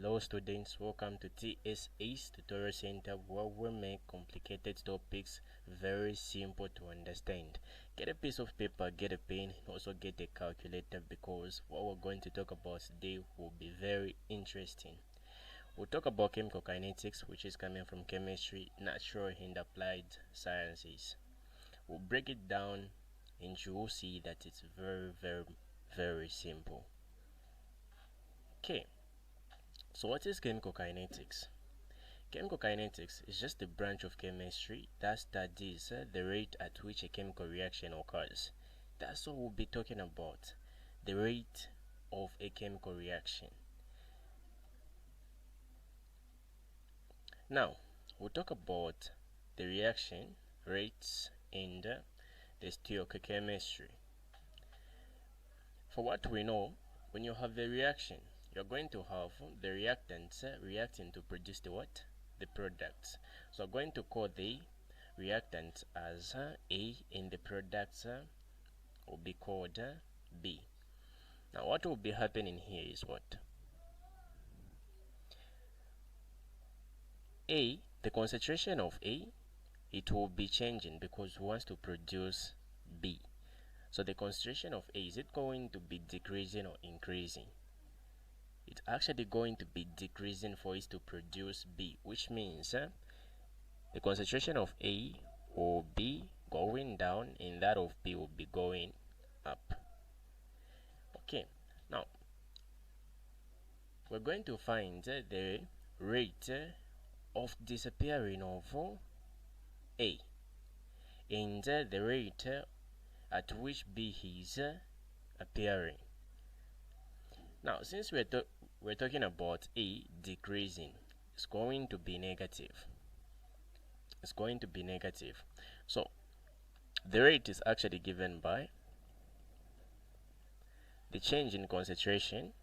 Hello students, welcome to TSA's Tutorial Center, where we make complicated topics very simple to understand. Get a piece of paper, get a pen, and also get a calculator, because what we're going to talk about today will be very interesting. We'll talk about chemical kinetics, which is coming from chemistry, natural and applied sciences. We'll break it down and you will see that it's very simple. Okay. So what is chemical kinetics? Chemical kinetics is just a branch of chemistry that studies the rate at which a chemical reaction occurs. That's what we'll be talking about, the rate of a chemical reaction. Now, we'll talk about the reaction rates and the stoichiochemistry. For what we know, when you have a reaction, you're going to have the reactants reacting to produce the what? The products. So I'm going to call the reactants as A and the products will be called B. Now what will be happening here is what? A, the concentration of A, it will be changing because we want to produce B. So the concentration of A, is it going to be decreasing or increasing? It's actually going to be decreasing for it to produce B, which means the concentration of A will be going down and that of B will be going up. Okay, now we're going to find the rate of disappearing of A and the rate at which B is appearing. Now, since we're talking about A decreasing, it's going to be negative. It's going to be negative. So, the rate is actually given by the change in concentration.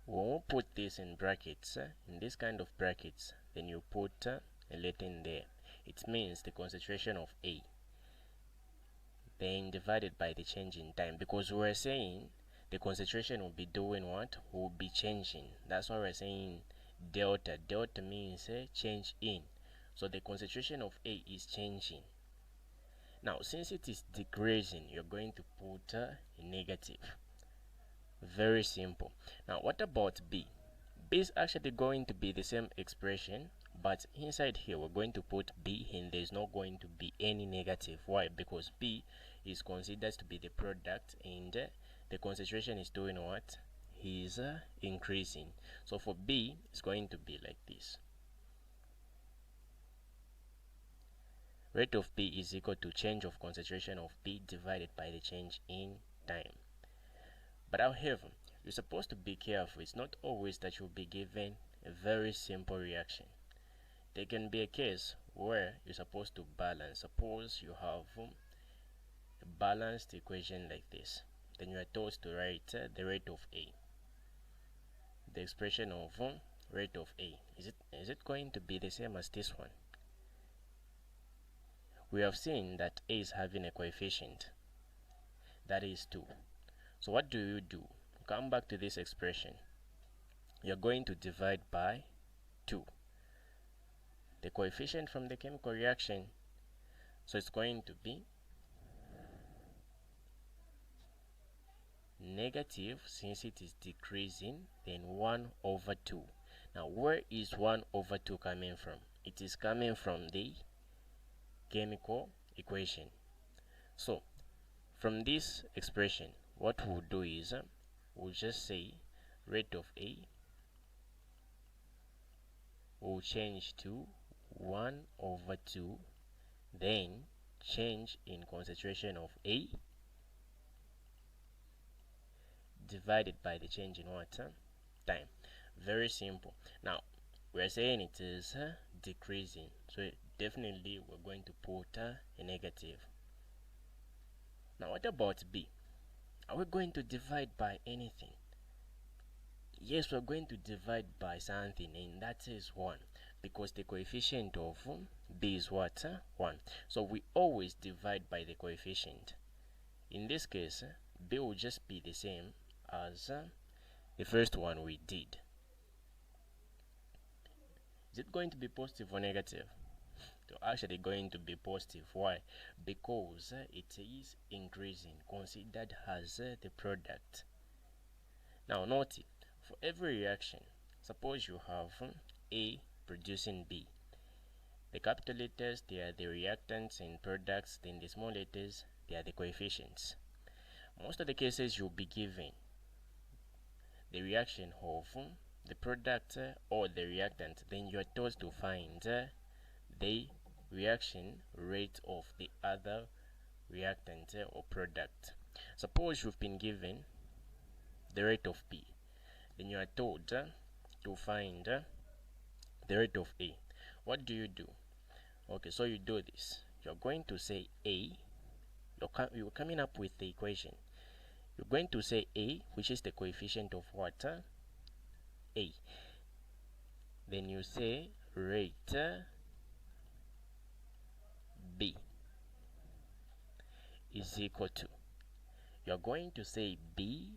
When we put this in brackets, in this kind of brackets, then you put a letter in there. It means the concentration of A, then divided by the change in time, because we're saying the concentration will be doing what? Will be changing. That's why we're saying delta. Delta means change in. So the concentration of A is changing. Now, since it is decreasing, you're going to put a negative. Very simple. Now, what about B? B is actually going to be the same expression, but inside here we're going to put B and there's not going to be any negative. Why? Because B is considered to be the product and the concentration is doing what? Is increasing. So for B, it's going to be like this. Rate of B is equal to change of concentration of B divided by the change in time. But however, you're supposed to be careful. It's not always that you'll be given a very simple reaction. There can be a case where you're supposed to balance. Suppose you have a balanced equation like this. Then you are told to write the rate of A. The expression of rate of A. Is it going to be the same as this one? We have seen that A is having a coefficient. That is 2. So what do? Come back to this expression. You're going to divide by 2. The coefficient from the chemical reaction. So it's going to be negative, since it is decreasing, then 1 over 2. Now, where is 1 over 2 coming from? It is coming from the chemical equation. So, from this expression, what we'll do is we'll just say rate of A will change to 1 over 2, then change in concentration of A divided by the change in what? Time. Very simple. Now, we're saying it is decreasing, so definitely we're going to put a negative. Now, what about B? Are we going to divide by anything? Yes, we're going to divide by something, and that is 1, because the coefficient of B is what? 1. So we always divide by the coefficient. In this case, B will just be the same as The first one we did. Is it going to be positive or negative? So actually going to be positive. Why? Because it is increasing, considered as the product. Now note it. For every reaction, suppose you have A producing B. The capital letters, they are the reactants and products, then the small letters, they are the coefficients. Most of the cases you'll be given the reaction of the product or the reactant, then you are told to find the reaction rate of the other reactant or product. Suppose you've been given the rate of B, then you are told to find the rate of A. What do you do? Okay, so you do this. You're going to say A. You're coming up with the equation. You're going to say A, which is the coefficient of water, A. Then you say rate B is equal to. You're going to say B,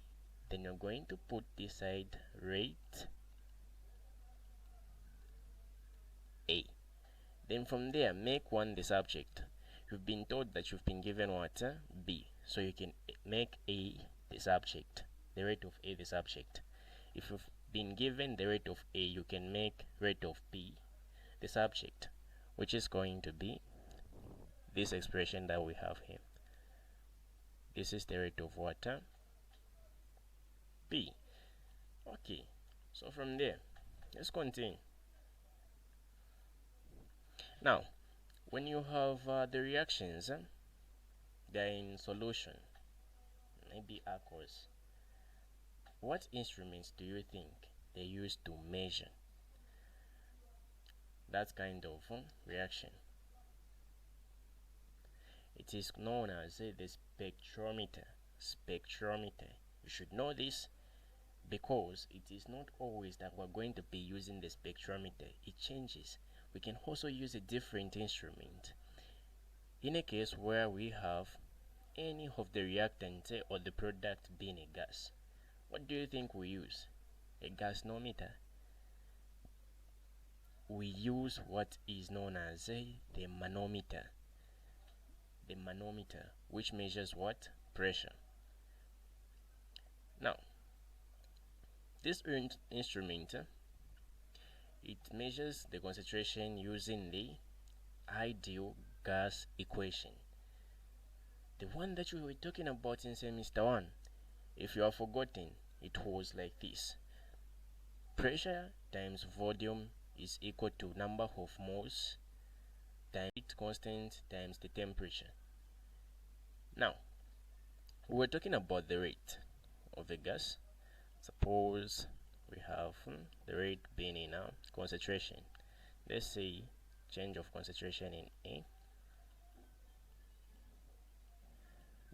then you're going to put this side rate A. Then from there, make 1 the subject. You've been told that you've been given what? B. So you can make A the subject, the rate of A the subject. If you've been given the rate of A, you can make rate of B the subject, which is going to be this expression that we have here. This is the rate of water, B. Okay, so from there, let's continue. Now, when you have the reactions, they're in solution, maybe aqueous. What instruments do you think they use to measure that kind of reaction? It is known as the spectrometer. Spectrometer. You should know this because it is not always that we're going to be using the spectrometer. It changes. We can also use a different instrument. In a case where we have any of the reactant or the product being a gas, what do you think we use? A gasnometer. We use what is known as the manometer. The manometer, which measures what? Pressure. Now, this instrument, it measures the concentration using the ideal gas equation. The one that we were talking about in semester 1. If you have forgotten, it was like this. Pressure times volume is equal to number of moles times heat constant times the temperature. Now, we were talking about the rate of the gas. Suppose we have the rate being in concentration. Let's say change of concentration in A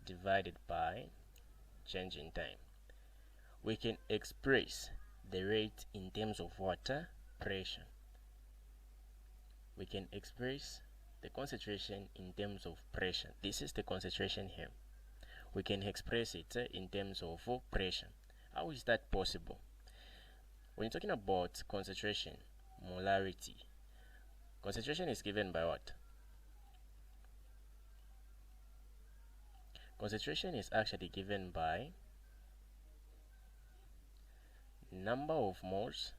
divided by change in time. We can express the rate in terms of water pressure. We can express the concentration in terms of pressure. This is the concentration here. We can express it in terms of pressure. How is that possible? When you're talking about concentration, molarity, concentration is given by what? Concentration is actually given by number of moles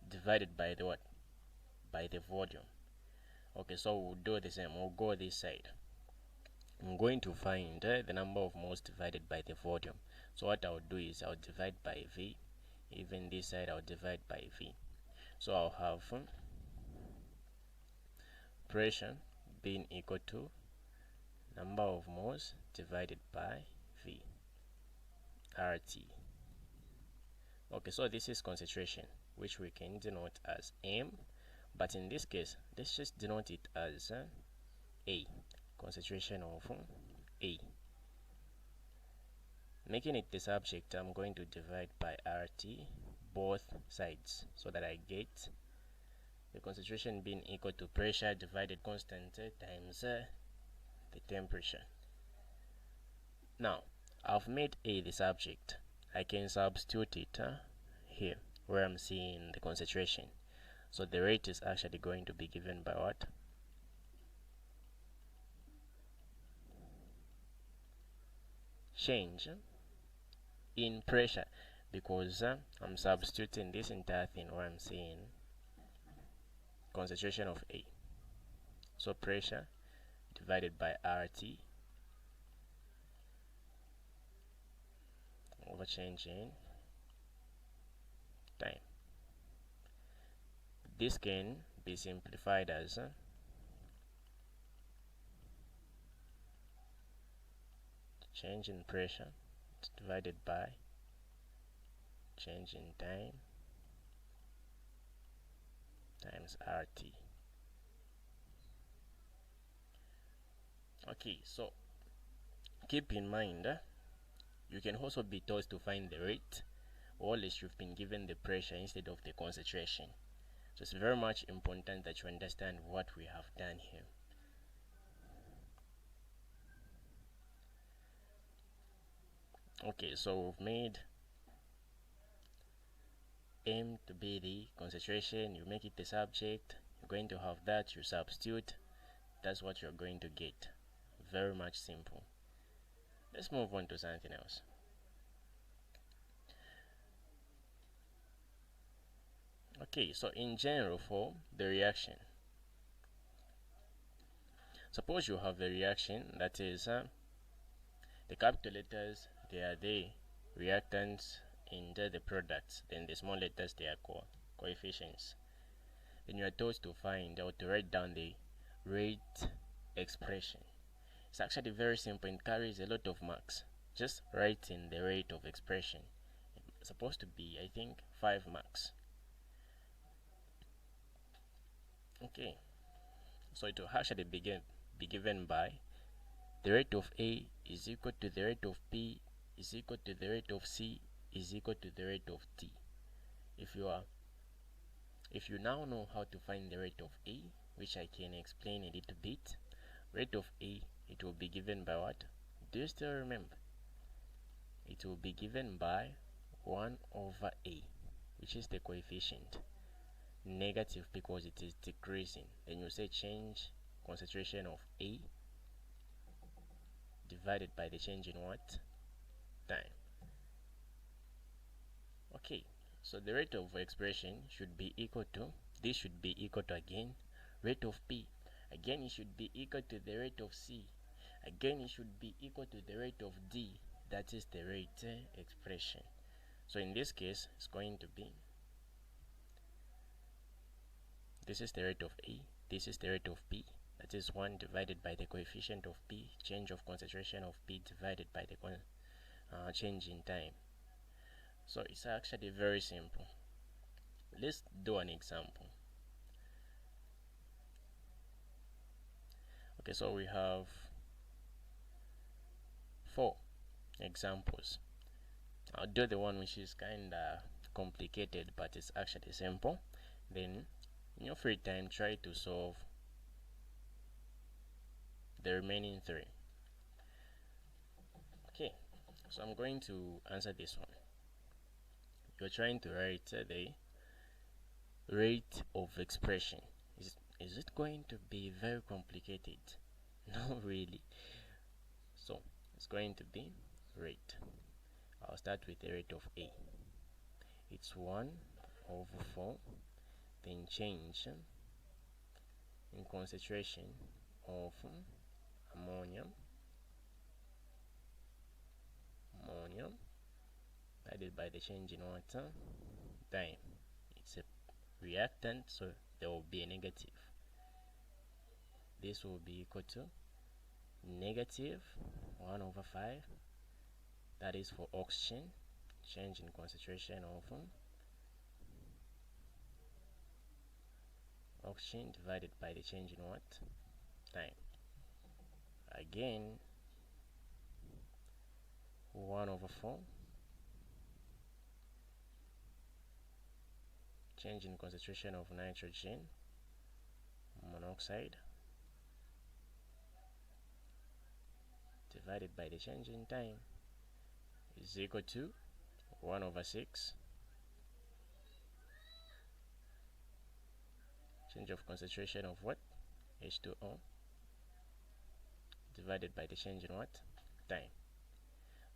divided by the what? By the volume. Okay, so we'll do the same. We'll go this side. I'm going to find the number of moles divided by the volume. So what I'll do is I'll divide by V. Even this side I'll divide by V. So I'll have pressure being equal to number of moles divided by V, RT. Okay, so this is concentration, which we can denote as M, but in this case, let's just denote it as A, concentration of A. Making it the subject, I'm going to divide by RT both sides so that I get the concentration being equal to pressure divided constant times the temperature. Now, I've made A the subject. I can substitute it here where I'm seeing the concentration. So the rate is actually going to be given by what? Change in pressure, because I'm substituting this entire thing where I'm seeing concentration of A. So pressure divided by RT over change in time. This can be simplified as change in pressure divided by change in time times RT. Okay, so keep in mind you can also be told to find the rate, or else you've been given the pressure instead of the concentration. So it's very much important that you understand what we have done here. Okay, so we've made M to be the concentration, you make it the subject, you're going to have that, you substitute, that's what you're going to get. Very much simple. Let's move on to something else. Okay, so in general for the reaction, suppose you have a reaction that is the capital letters, they are the reactants in the products, then the small letters, they are coefficients. Then you are told to find or to write down the rate expression. It's actually very simple and carries a lot of marks. Just writing the rate of expression. It's supposed to be, I think, 5 marks. Okay, so it will actually be given by the rate of A is equal to the rate of B is equal to the rate of C is equal to the rate of T. If you now know how to find the rate of A, which I can explain a little bit, rate of A, it will be given by what? Do you still remember? It will be given by 1 over A, which is the coefficient. Negative because it is decreasing. Then you say change concentration of A divided by the change in what? Time. Okay, so the rate of expression should be equal to, this should be equal to again, rate of P. Again, it should be equal to the rate of C. Again, it should be equal to the rate of D. That is the rate expression. So in this case, it's going to be, this is the rate of A, this is the rate of P. That is 1 divided by the coefficient of P, change of concentration of P divided by the change in time. So it's actually very simple. Let's do an example. Okay, so we have 4 examples. I'll do the one which is kinda complicated, but it's actually simple. Then in your free time, try to solve the remaining 3. Okay, so I'm going to answer this one. You're trying to write the rate of expression. Is it going to be very complicated? No, really. So it's going to be rate. I'll start with the rate of A. It's 1 over 4, then change in concentration of ammonium divided by the change in water time. It's a reactant, so there will be a negative. This will be equal to negative 1 over 5. That is for oxygen, change in concentration of oxygen divided by the change in what? Time. Again, 1 over 4, change in concentration of nitrogen monoxide divided by the change in time is equal to 1 over 6 change of concentration of what? H2O divided by the change in what? Time.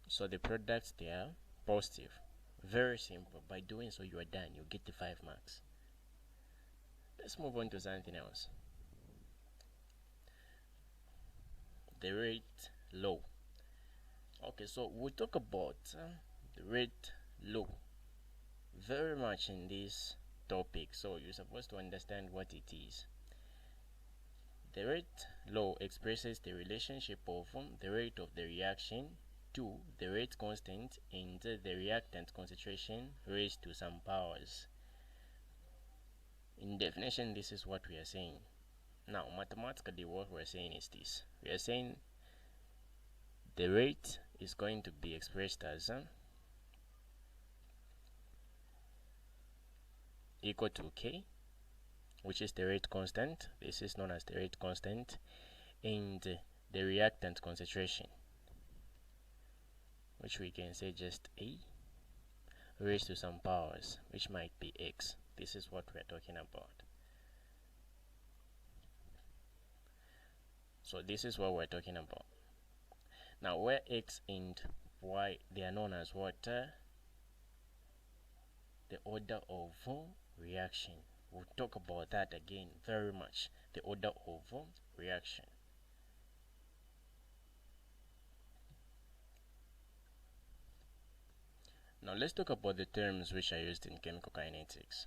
So the products, they are positive. Very simple. By doing so, you are done. You get the 5 marks. Let's move on to something else. The rate low. Okay, so we'll talk about the rate low very much in this topic, so you're supposed to understand what it is. The rate law expresses the relationship of the rate of the reaction to the rate constant and the reactant concentration raised to some powers. In definition, this is what we are saying. Now, mathematically, what we're saying is this. We are saying the rate is going to be expressed as equal to K, which is the rate constant. This is known as the rate constant, and the reactant concentration, which we can say just A raised to some powers, which might be X. This is what we're talking about. So this is what we're talking about. Now, where X and Y, they are known as what? The order of reaction. We'll talk about that again very much. The order of reaction. Now let's talk about the terms which are used in chemical kinetics.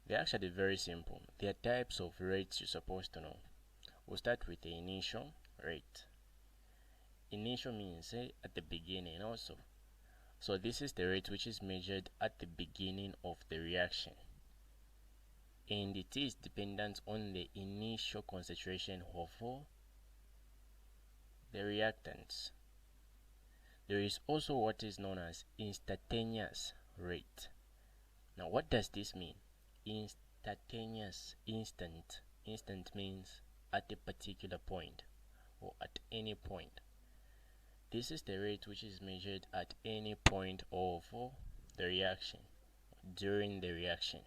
They're actually very simple. They are types of rates you're supposed to know. We'll start with the initial rate. Initial means at the beginning also. So this is the rate which is measured at the beginning of the reaction. And it is dependent on the initial concentration of the reactants. There is also what is known as instantaneous rate. Now what does this mean? Instantaneous, instant. Instant means at a particular point or at any point. This is the rate which is measured at any point of the reaction, during the reaction.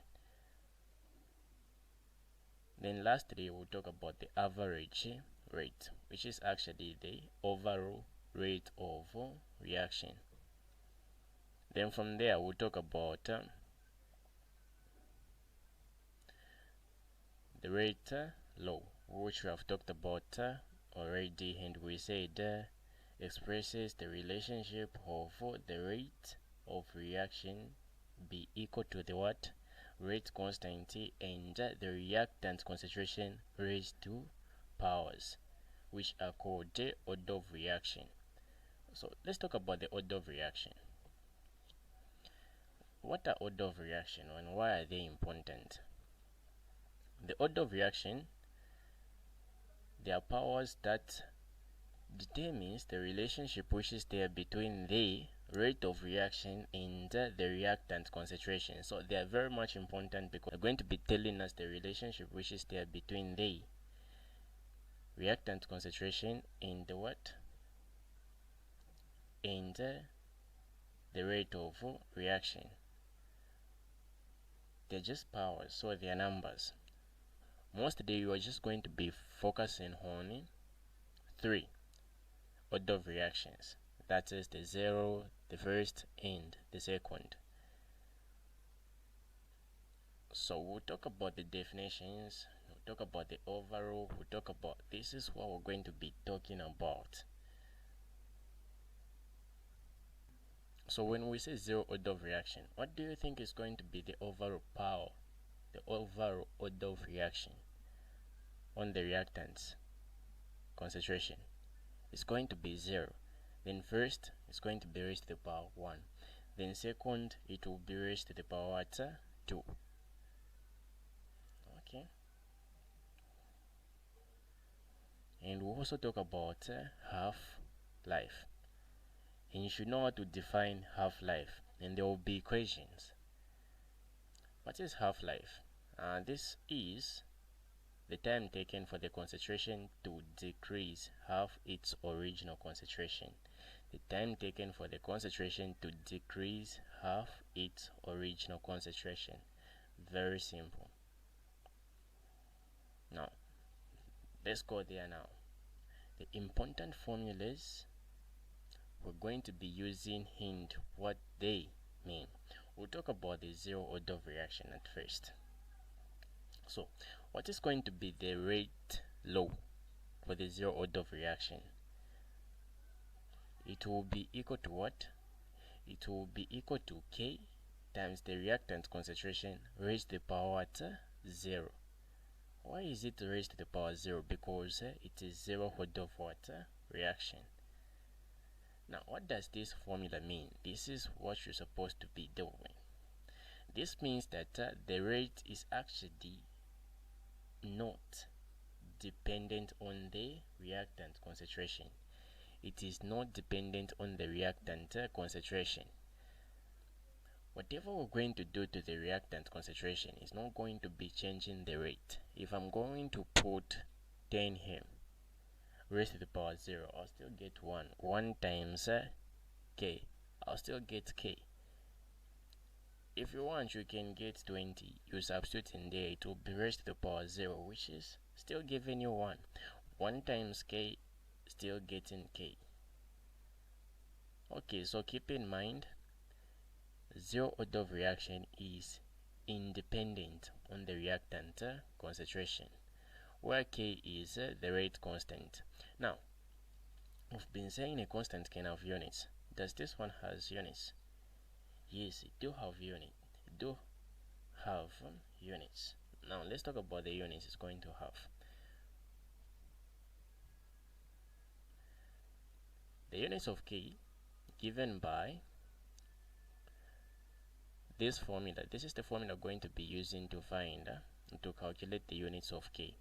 Then lastly, we'll talk about the average rate, which is actually the overall rate of reaction. Then from there, we'll talk about the rate law, which we have talked about already, and we said expresses the relationship of the rate of reaction be equal to the what? Rate constant and the reactant concentration raised to powers, which are called the order of reaction. So let's talk about the order of reaction. What are order of reaction and why are they important? The order of reaction, they are powers that determines the relationship which is there between the rate of reaction and the reactant concentration. So they are very much important because they're going to be telling us the relationship which is there between the reactant concentration and the what? And the rate of reaction. They're just powers, so they are numbers. Mostly you are just going to be focusing on 3 order of reactions. That is the 0, the first, and the second. So we'll talk about the definitions, we'll talk about the overall, we'll talk about, this is what we're going to be talking about. So when we say 0 order of reaction, what do you think is going to be the overall power, the overall order of reaction on the reactants concentration? It's going to be 0. Then first, it's going to be raised to the power 1. Then second, it will be raised to the power 2. Okay. And we'll also talk about half-life. And you should know how to define half-life. And there will be equations. What is half-life? This is the time taken for the concentration to decrease half its original concentration. the time taken for the concentration to decrease half its original concentration. Very simple. Now, let's go there now. The important formulas we're going to be using hint what they mean. We'll talk about the zero order of reaction at first. So, what is going to be the rate law for the zero order of reaction? It will be equal to what? It will be equal to K times the reactant concentration raised to the power at 0. Why is it raised to the power 0? Because it is zero order of what? Reaction. Now, what does this formula mean? This is what you're supposed to be doing. This means that the rate is actually not dependent on the reactant concentration. It is not dependent on the reactant concentration. Whatever we're going to do to the reactant concentration is not going to be changing the rate. If I'm going to put 10 here, raised to the power 0, I'll still get 1. 1 times K, I'll still get K. If you want, you can get 20. You substitute in there, it will be raised to the power 0, which is still giving you 1. 1 times K, still getting K. Okay, so keep in mind, zero order of reaction is independent on the reactant concentration, where K is the rate constant. Now, we've been saying a constant can have units. Does this one has units? Yes, it do have units. It do have units. Now, let's talk about the units it's going to have. The units of K given by this formula. This is the formula going to be using to find to calculate the units of K.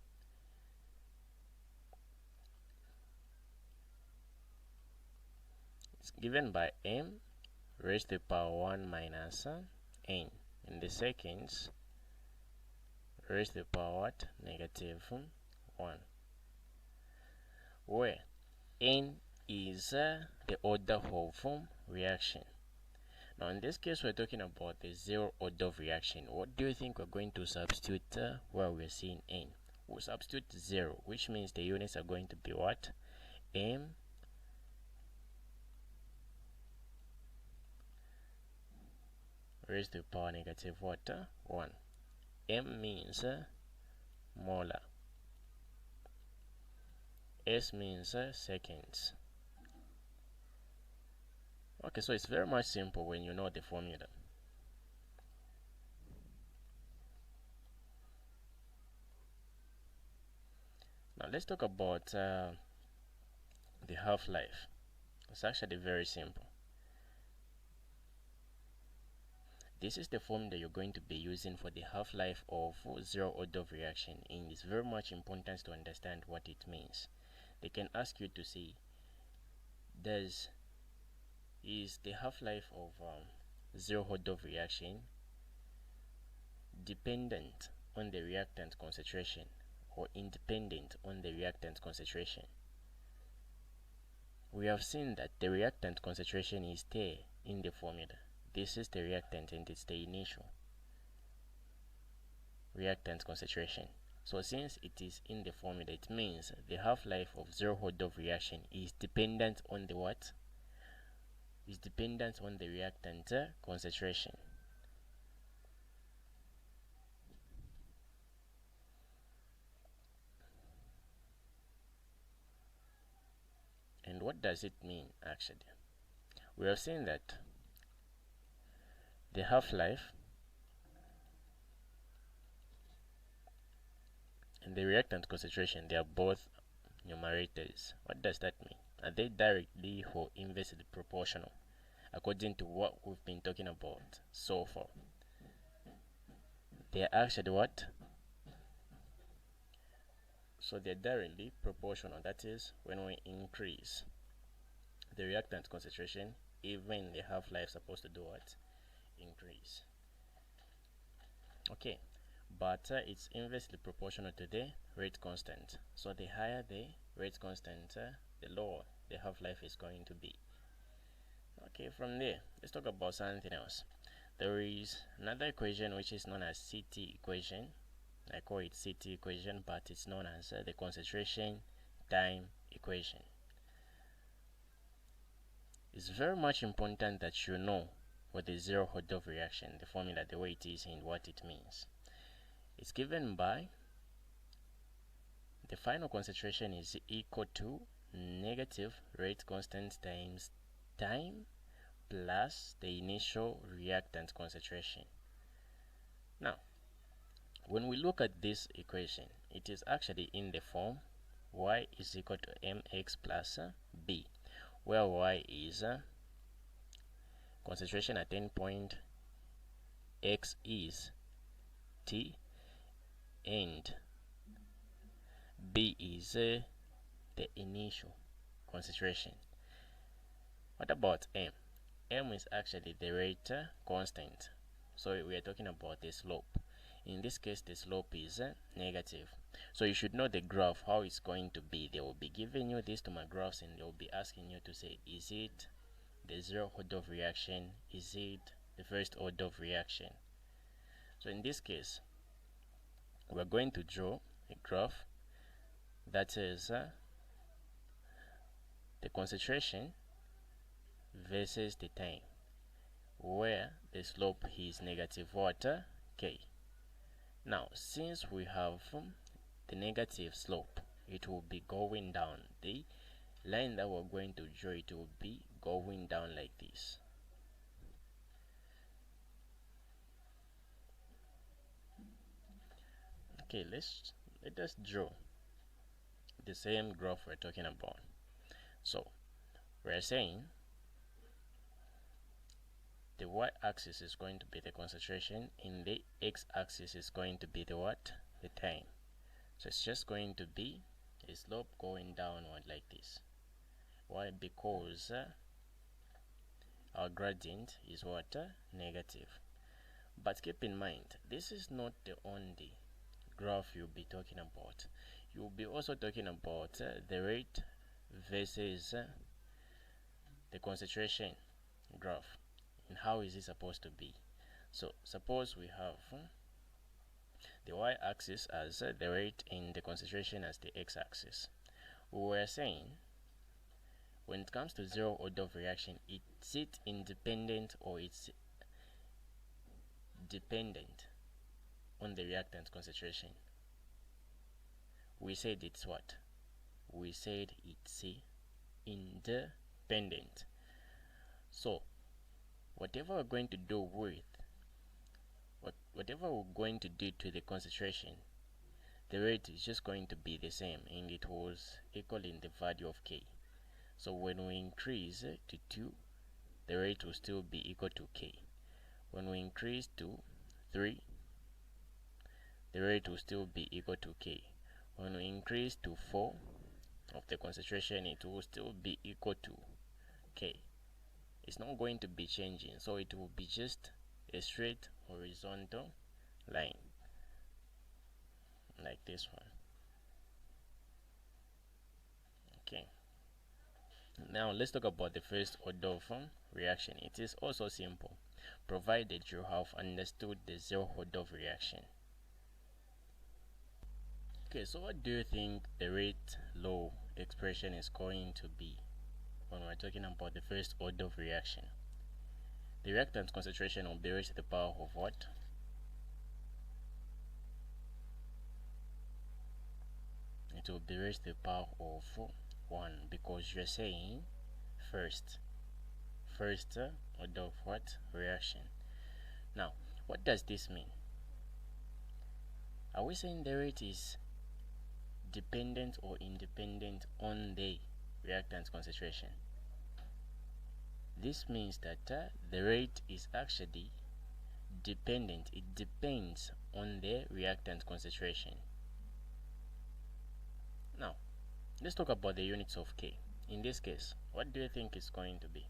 It's given by m raised to the power 1 minus n in the seconds raised to the power negative 1, where n is the order of reaction. Now, in this case, we're talking about the zero order of reaction. What do you think we're going to substitute where we're seeing n? We'll substitute 0, which means the units are going to be what? M raised to the power negative what? 1. M means molar. S means seconds. Okay, so it's very much simple when you know the formula. Now let's talk about the half-life. It's actually very simple. This is the formula you're going to be using for the half-life of zero order of reaction, and it's very much important to understand what it means. They can ask you to say, is the half-life of zero order of reaction dependent on the reactant concentration or independent on the reactant concentration? We have seen that the reactant concentration is there in the formula. This is the reactant and it's the initial reactant concentration. So since it is in the formula, it means the half-life of zero order of reaction is dependent on the what? Is dependent on the reactant concentration. And what does it mean actually? We have seen that the half-life and the reactant concentration, they are both numerators. What does that mean? Are they directly or inversely proportional according to what we've been talking about so far? They are actually what? So they're directly proportional. That is, when we increase the reactant concentration, even the half-life is supposed to do what? Increase. Okay, but it's inversely proportional to the rate constant. So the higher the rate constant, the lower the half-life is going to be. Okay, from there, let's talk about something else. There is another equation which is known as CT equation. I call it CT equation, but it's known as the concentration time equation. It's very much important that you know what the zero order of reaction, the formula, the way it is, and what it means. It's given by the final concentration is equal to negative rate constant times time plus the initial reactant concentration. Now, when we look at this equation, it is actually in the form y is equal to mx plus b, where y is concentration at endpoint, x is T, and B is the initial concentration. What about M? M is actually the rate constant. So we are talking about the slope. In this case, the slope is negative. So you should know the graph, how it's going to be. They will be giving you these graphs and they will be asking you to say, is it the zero order of reaction? Is it the first order of reaction? So in this case, we're going to draw a graph that is the concentration versus the time, where the slope is negative water k. Now, since we have the negative slope, it will be going down. The line that we're going to draw, it will be going down like this. Okay, let us draw the same graph we're talking about. So we're saying the y-axis is going to be the concentration, and the x-axis is going to be the what? The time. So it's just going to be a slope going downward like this. Why? Because our gradient is what? Negative. But keep in mind, this is not the only graph you'll be talking about. You'll be also talking about the rate versus the concentration graph, and how is it supposed to be. So suppose we have the y-axis as the rate and the concentration as the x-axis. We were saying when it comes to zero order of reaction, is it independent or it's dependent on the reactant concentration? We said it's what? We said it's independent. So whatever we're going to do to the concentration, the rate is just going to be the same, and it was equal in the value of k. So when we increase to 2, the rate will still be equal to k. When we increase to 3, the rate will still be equal to k. When we increase to 4 of the concentration, it will still be equal to k. It's not going to be changing, so it will be just a straight horizontal line like this one. Okay, now let's talk about the first order of reaction. It is also simple, provided you have understood the zero order of reaction. Okay, so what do you think the rate law expression is going to be when we're talking about the first order of reaction? The reactant concentration will be raised to the power of what? It will be raised to the power of 1, because you're saying first order of what? Reaction. Now, what does this mean? Are we saying the rate is dependent or independent on the reactant concentration? This means that the rate is actually dependent. It depends on the reactant concentration. Now, let's talk about the units of K. In this case, what do you think is going to be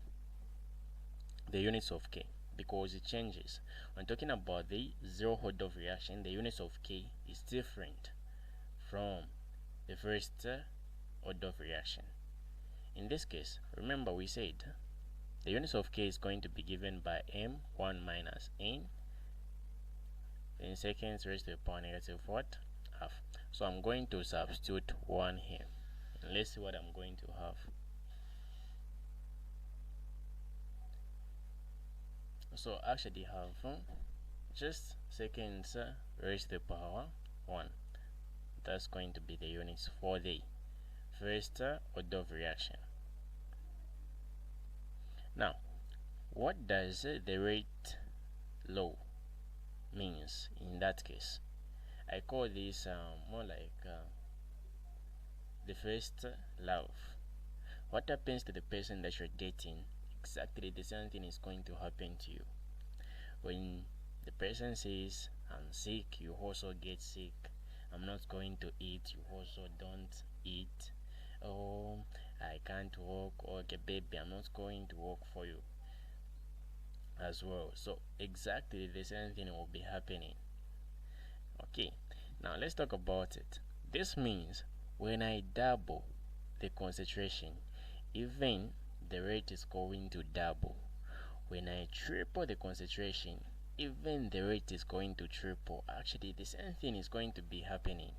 the units of K? Because it changes. When talking about the zero order of reaction, the units of K is different from the first order of reaction. In this case, remember we said The units of k is going to be given by m1 minus n in seconds raised to the power negative what? Half. So I'm going to substitute 1 here. And let's see what I'm going to have. So actually have just seconds raised to the power 1. That's going to be the units for the first order of reaction. Now, what does the rate law means in that case? I call this more like the first love. What happens to the person that you're dating? Exactly the same thing is going to happen to you. When the person says, I'm sick, you also get sick. I'm not going to eat, you also don't eat. Oh, I can't walk. Okay, baby, I'm not going to walk for you as well. So exactly the same thing will be happening. Okay, now let's talk about it. This means when I double the concentration, even the rate is going to double. When I triple the concentration, even the rate is going to triple. Actually, the same thing is going to be happening.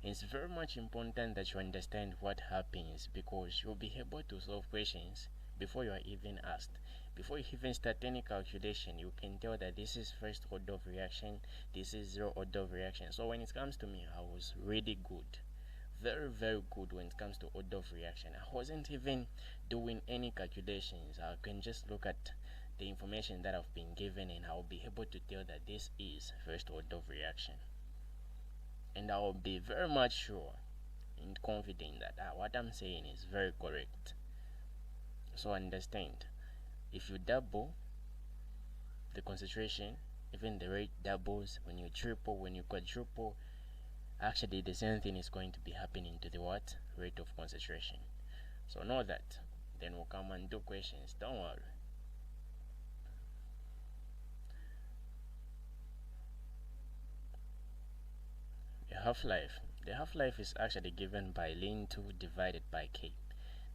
It's very much important that you understand what happens, because you'll be able to solve questions before you are even asked. Before you even start any calculation, you can tell that this is first order of reaction, this is zero order of reaction. So when it comes to me, I was really good, very good when it comes to order of reaction. I wasn't even doing any calculations. I can just look at the information that I've been given and I'll be able to tell that this is first order of reaction. And I will be very much sure and confident that what I'm saying is very correct. So understand, if you double the concentration, even the rate doubles. When you triple, when you quadruple, actually the same thing is going to be happening to the what? Rate of concentration. So know that. Then we'll come and do questions. Don't worry. The half-life. The half-life is actually given by ln 2 divided by k.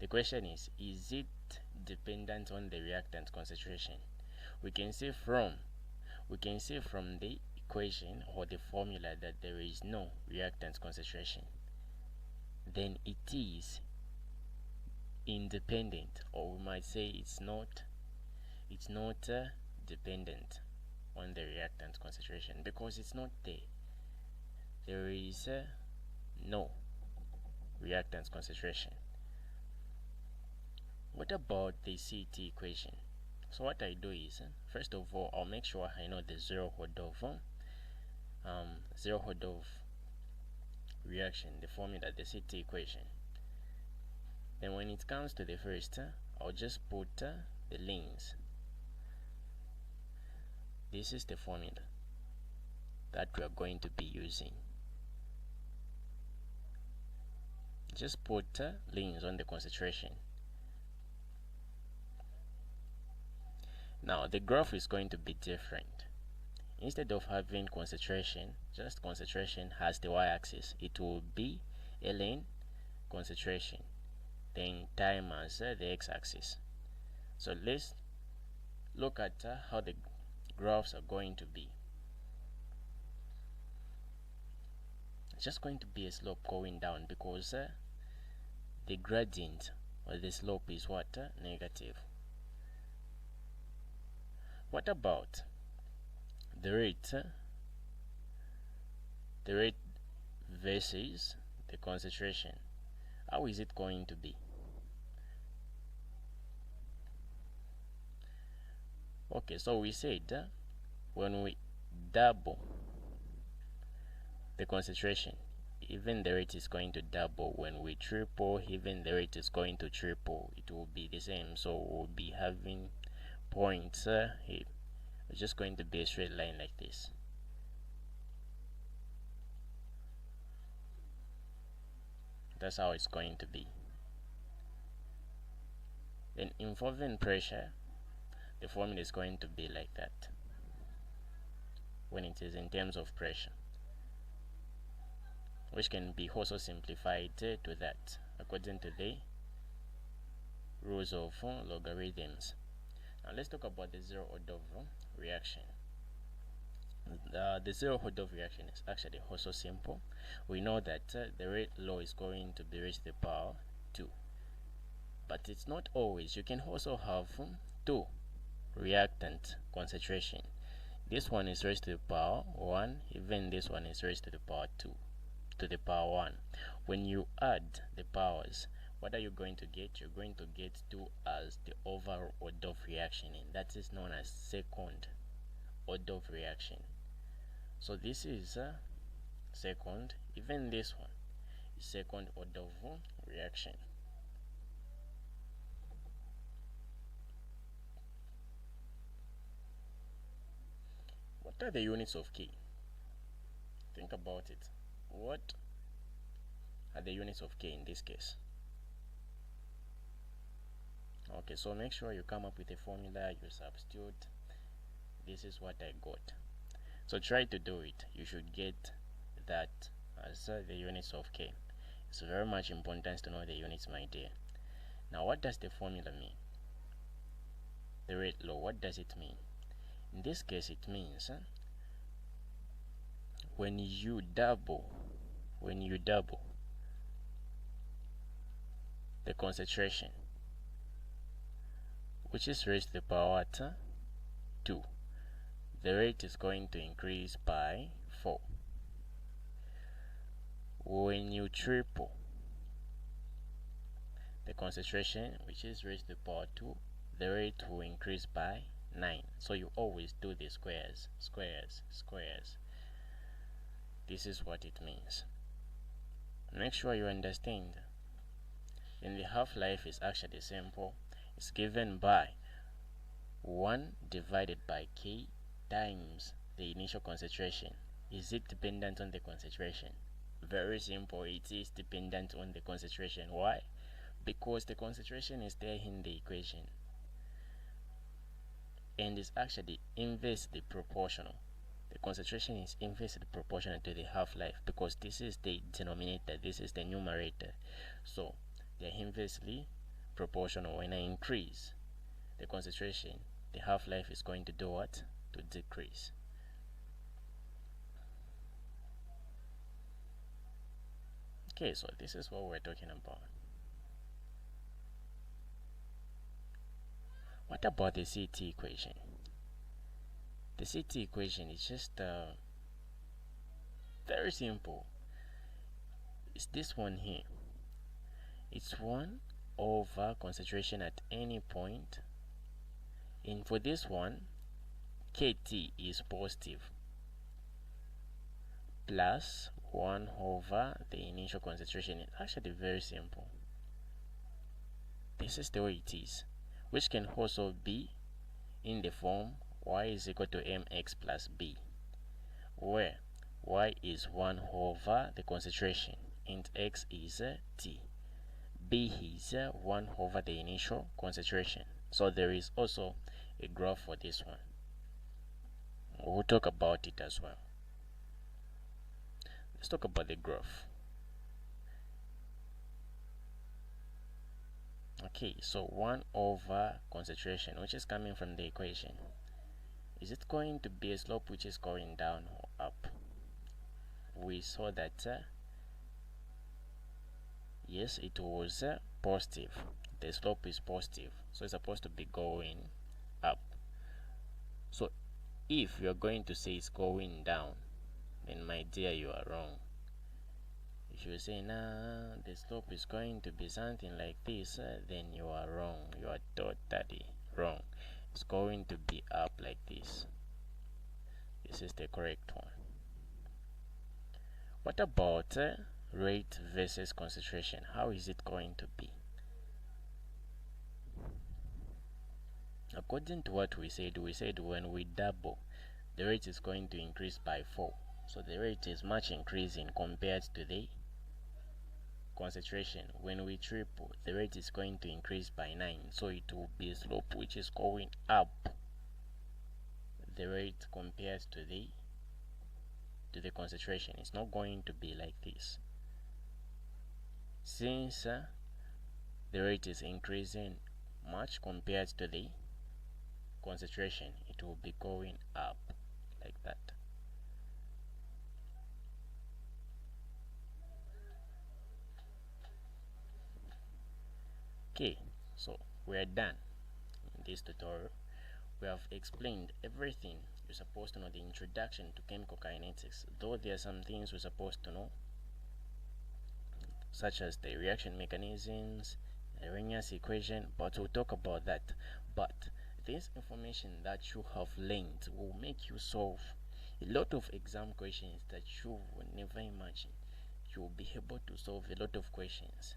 The question is it dependent on the reactant concentration? We can see from the equation or the formula that there is no reactant concentration. Then it is independent, or we might say it's not dependent on the reactant concentration, because it's not there. There is no reactant concentration. What about the CT equation? So what I do is, first of all, I'll make sure I know the zero order of reaction, the formula, the CT equation. Then when it comes to the first, I'll just put the lanes. This is the formula that we are going to be using. Just put lanes on the concentration. Now the graph is going to be different. Instead of having concentration, just concentration has the y-axis, it will be ln concentration, then time as the x-axis. So let's look at how the graphs are going to be. It's just going to be a slope going down, because the gradient or the slope is what? Negative. What about the rate? The rate versus the concentration. How is it going to be? Okay, so we said when we double the concentration, even the rate is going to double. When we triple, even the rate is going to triple. It will be the same. So we'll be having points here. It's just going to be a straight line like this. That's how it's going to be. Then involving pressure, the formula is going to be like that when it is in terms of pressure, which can be also simplified to that according to the rules of logarithms. Now let's talk about the zero order of reaction. The zero order of reaction is actually also simple. We know that the rate law is going to be raised to the power 2. But it's not always. You can also have 2 reactant concentration. This one is raised to the power 1, even this one is raised to the power 2, to the power 1. When you add the powers, what are you going to get? You're going to get 2 as the overall order of reaction, and that is known as second order of reaction. So this is second, even this one is second order of reaction. What are the units of K? Think about it. What are the units of K in this case? Okay, so make sure you come up with a formula, you substitute. This is what I got. So try to do it. You should get that as the units of K. It's very much important to know the units, my dear. Now, what does the formula mean? The rate law, what does it mean? In this case, it means when you double the concentration, which is raised to the power 2, the rate is going to increase by 4. When you triple the concentration, which is raised to the power 2, the rate will increase by 9. So you always do the squares. This is what it means. Make sure you understand. And the half-life is actually simple. It's given by 1 divided by K times the initial concentration. Is it dependent on the concentration? Very simple. It is dependent on the concentration. Why? Because the concentration is there in the equation and is actually inversely proportional. The concentration is inversely proportional to the half-life because this is the denominator, this is the numerator. So they're inversely proportional. When I increase the concentration, the half-life is going to do what? To decrease. Okay, so this is what we're talking about. What about the CT equation? The CT equation is just very simple. It's this one here. It's 1 over concentration at any point. And for this one, KT is positive plus 1 over the initial concentration. It's actually very simple. This is the way it is, which can also be in the form y is equal to mx plus b, where y is 1 over the concentration and x is t. B is 1 over the initial concentration. So there is also a graph for this one. We'll talk about it as well. Let's talk about the graph. Okay, so 1 over concentration, which is coming from the equation. Is it going to be a slope which is going down or up? We saw that yes, it was positive. The slope is positive, so it's supposed to be going up. So if you're going to say it's going down, then my dear, you are wrong. If you say nah, the slope is going to be something like this, then you are wrong. You are totally wrong. It's going to be up like this. This is the correct one. What about rate versus concentration? How is it going to be? According to what we said when we double, the rate is going to increase by 4. So the rate is much increasing compared to the concentration. When we triple, the rate is going to increase by 9. So it will be a slope which is going up. The rate compared to the concentration is not going to be like this. Since the rate is increasing much compared to the concentration, it will be going up like that. Okay, so we are done in this tutorial. We have explained everything you're supposed to know, the introduction to chemical kinetics, though there are some things we're supposed to know, such as the reaction mechanisms, the Arrhenius equation, but we'll talk about that. But this information that you have learned will make you solve a lot of exam questions that you would never imagine. You'll be able to solve a lot of questions.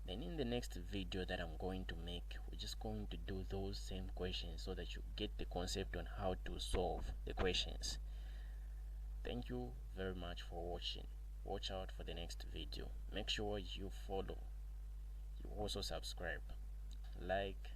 Then in the next video that I'm going to make, we're just going to do those same questions so that you get the concept on how to solve the questions. Thank you very much for watching. Watch out for the next video. Make sure you follow. You also subscribe, like,